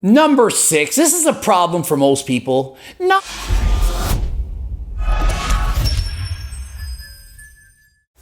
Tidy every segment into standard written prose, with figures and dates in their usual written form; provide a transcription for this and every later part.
Number 6, this is a problem for most people.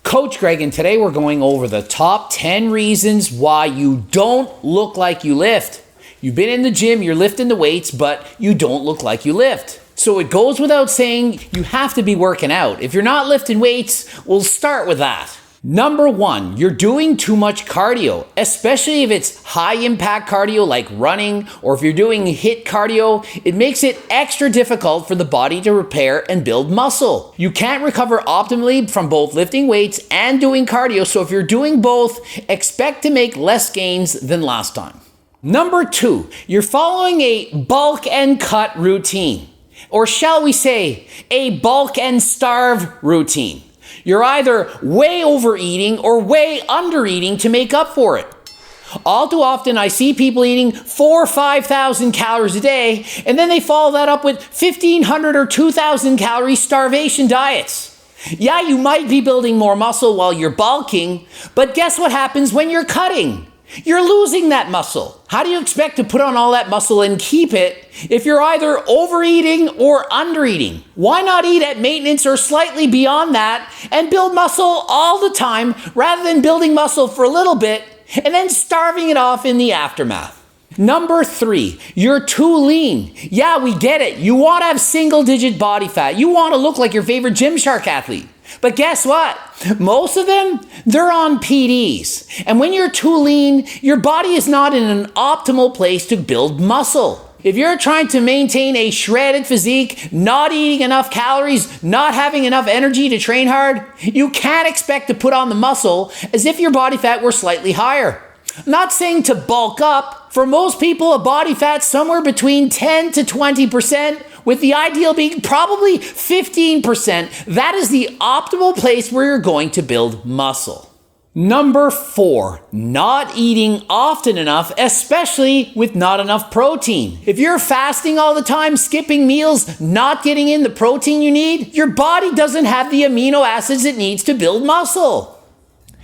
Coach Greg, and today we're going over the top 10 reasons why you don't look like you lift. You've been in the gym, you're lifting the weights, but you don't look like you lift. So it goes without saying, you have to be working out. If you're not lifting weights, we'll start with that. Number 1, you're doing too much cardio, especially if it's high impact cardio like running, or if you're doing HIIT cardio, it makes it extra difficult for the body to repair and build muscle. You can't recover optimally from both lifting weights and doing cardio, so if you're doing both, expect to make less gains than last time. Number 2, you're following a bulk and cut routine, or shall we say, a bulk and starve routine. You're either way overeating or way undereating to make up for it. All too often, I see people eating 4,000 or 5,000 calories a day, and then they follow that up with 1,500 or 2,000 calorie starvation diets. Yeah, you might be building more muscle while you're bulking, but guess what happens when you're cutting? You're losing that muscle. How do you expect to put on all that muscle and keep it if you're either overeating or undereating? Why not eat at maintenance or slightly beyond that and build muscle all the time rather than building muscle for a little bit and then starving it off in the aftermath? Number 3, you're too lean. Yeah, we get it. You want to have single-digit body fat. You want to look like your favorite Gymshark athlete. But guess what? Most of them, they're on PDs. And when you're too lean, your body is not in an optimal place to build muscle. If you're trying to maintain a shredded physique, not eating enough calories, not having enough energy to train hard, you can't expect to put on the muscle as if your body fat were slightly higher. I'm not saying to bulk up. For most people, a body fat's somewhere between 10 to 20%, with the ideal being probably 15%. That is the optimal place where you're going to build muscle. Number 4, not eating often enough, especially with not enough protein. If you're fasting all the time, skipping meals, not getting in the protein you need, your body doesn't have the amino acids it needs to build muscle.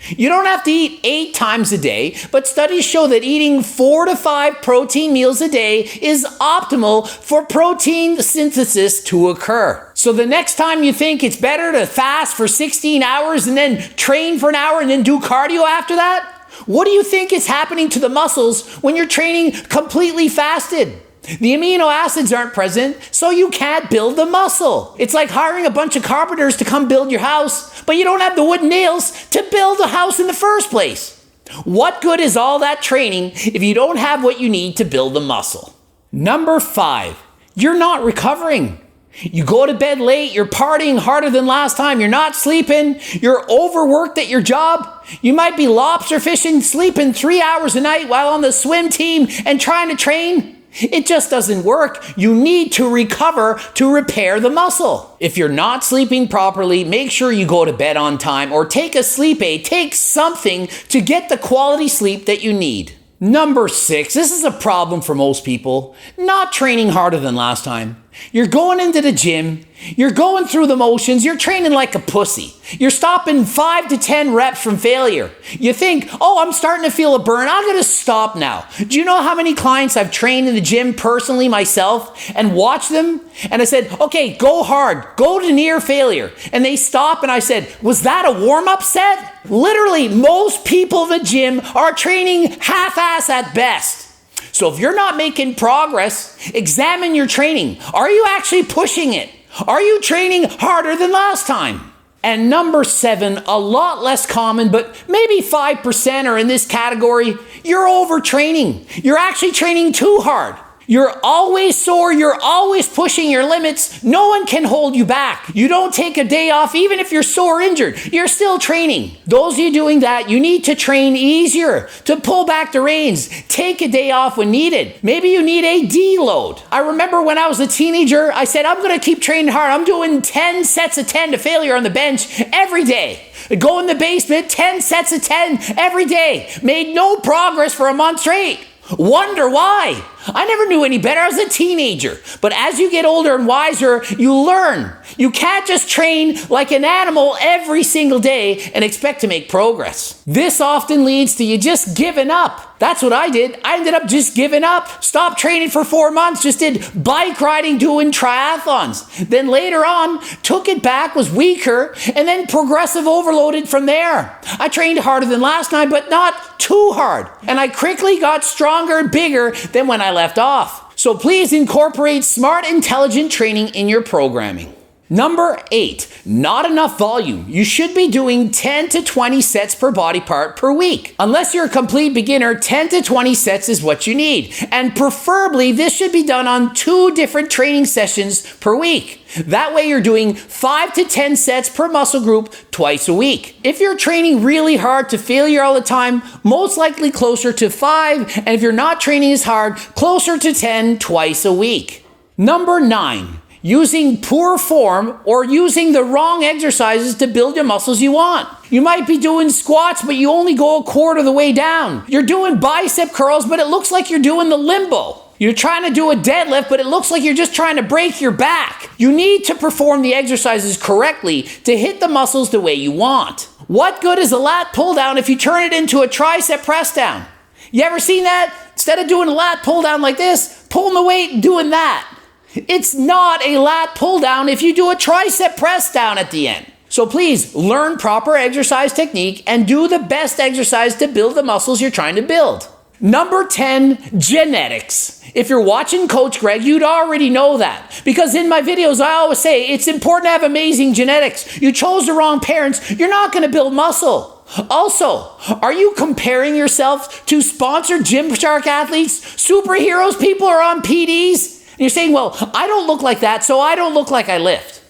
You don't have to eat 8 times a day, but studies show that eating 4 to 5 protein meals a day is optimal for protein synthesis to occur. So the next time you think it's better to fast for 16 hours and then train for an hour and then do cardio after that, what do you think is happening to the muscles when you're training completely fasted? The amino acids aren't present, so you can't build the muscle. It's like hiring a bunch of carpenters to come build your house, but you don't have the wood nails to build a house in the first place. What good is all that training if you don't have what you need to build the muscle? Number 5, you're not recovering. You go to bed late, you're partying harder than last time, you're not sleeping, you're overworked at your job. You might be lobster fishing, sleeping 3 hours a night while on the swim team and trying to train. It just doesn't work. You need to recover to repair the muscle. If you're not sleeping properly, make sure you go to bed on time or take a sleep aid. Take something to get the quality sleep that you need. Number 6, this is a problem for most people. Not training harder than last time. You're going into the gym, you're going through the motions, you're training like a pussy. You're stopping 5 to 10 reps from failure. You think, oh, I'm starting to feel a burn, I'm gonna stop now. Do you know how many clients I've trained in the gym personally myself and watched them? And I said, okay, go hard, go to near failure. And they stop and I said, was that a warm-up set? Literally, most people in the gym are training half-ass at best. So if you're not making progress, examine your training. Are you actually pushing it? Are you training harder than last time? And number 7, a lot less common, but maybe 5% are in this category. You're overtraining. You're actually training too hard. You're always sore, you're always pushing your limits. No one can hold you back. You don't take a day off even if you're sore or injured. You're still training. Those of you doing that, you need to train easier, to pull back the reins. Take a day off when needed. Maybe you need a deload. I remember when I was a teenager, I said, I'm gonna keep training hard. I'm doing 10 sets of 10 to failure on the bench every day. Go in the basement, 10 sets of 10 every day. Made no progress for a month straight. Wonder why? I never knew any better. I was a teenager. But as you get older and wiser, you learn. You can't just train like an animal every single day and expect to make progress. This often leads to you just giving up. That's what I did. I ended up just giving up. Stopped training for 4 months, just did bike riding, doing triathlons. Then later on, took it back, was weaker, and then progressive overloaded from there. I trained harder than last time, but not too hard. And I quickly got stronger and bigger than when I left off. So please incorporate smart, intelligent training in your programming. Number 8, not enough volume. You should be doing 10 to 20 sets per body part per week. Unless you're a complete beginner, 10 to 20 sets is what you need. And preferably, this should be done on 2 different training sessions per week. That way you're doing 5 to 10 sets per muscle group twice a week. If you're training really hard to failure all the time, most likely closer to 5. And if you're not training as hard, closer to 10 twice a week. Number 9. Using poor form or using the wrong exercises to build your muscles you want. You might be doing squats, but you only go a quarter of the way down. You're doing bicep curls, but it looks like you're doing the limbo. You're trying to do a deadlift, but it looks like you're just trying to break your back. You need to perform the exercises correctly to hit the muscles the way you want. What good is a lat pull down if you turn it into a tricep press down? You ever seen that? Instead of doing a lat pull down like this, pulling the weight and doing that. It's not a lat pull down if you do a tricep press down at the end. So please learn proper exercise technique and do the best exercise to build the muscles you're trying to build. Number 10, genetics. If you're watching Coach Greg, you'd already know that. Because in my videos, I always say it's important to have amazing genetics. You chose the wrong parents, you're not going to build muscle. Also, are you comparing yourself to sponsored Gymshark athletes, superheroes, people who are on PDs? And you're saying, well, I don't look like that, so I don't look like I lift.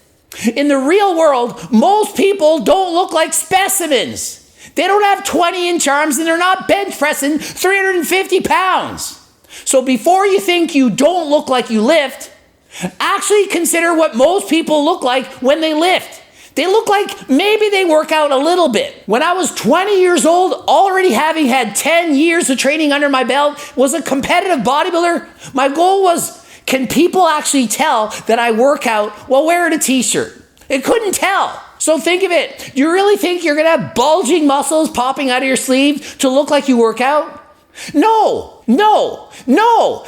In the real world, most people don't look like specimens. They don't have 20-inch arms and they're not bench pressing 350 pounds. So before you think you don't look like you lift, actually consider what most people look like when they lift. They look like maybe they work out a little bit. When I was 20 years old, already having had 10 years of training under my belt, was a competitive bodybuilder, my goal was, can people actually tell that I work out while wearing a t-shirt? It couldn't tell. So think of it. Do you really think you're going to have bulging muscles popping out of your sleeve to look like you work out? No.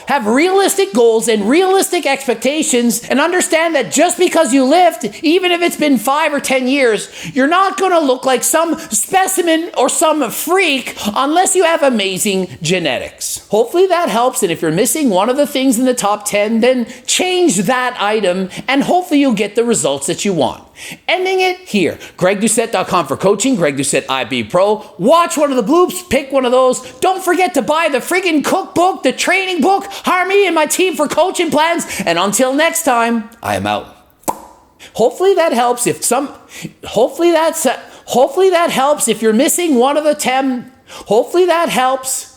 Have realistic goals and realistic expectations and understand that just because you lift, even if it's been 5 or 10 years, you're not going to look like some specimen or some freak unless you have amazing genetics. Hopefully that helps, and if you're missing one of the things in the top 10, then change that item and hopefully you'll get the results that you want. Ending it here. GregDoucette.com for coaching. Greg Doucette IB Pro. Watch one of the bloops. Pick one of those. Don't forget to buy the friggin' cookbook, the training book. Hire me and my team for coaching plans. And until next time, I am out. Hopefully that helps. Hopefully that helps if you're missing one of the 10. Hopefully that helps.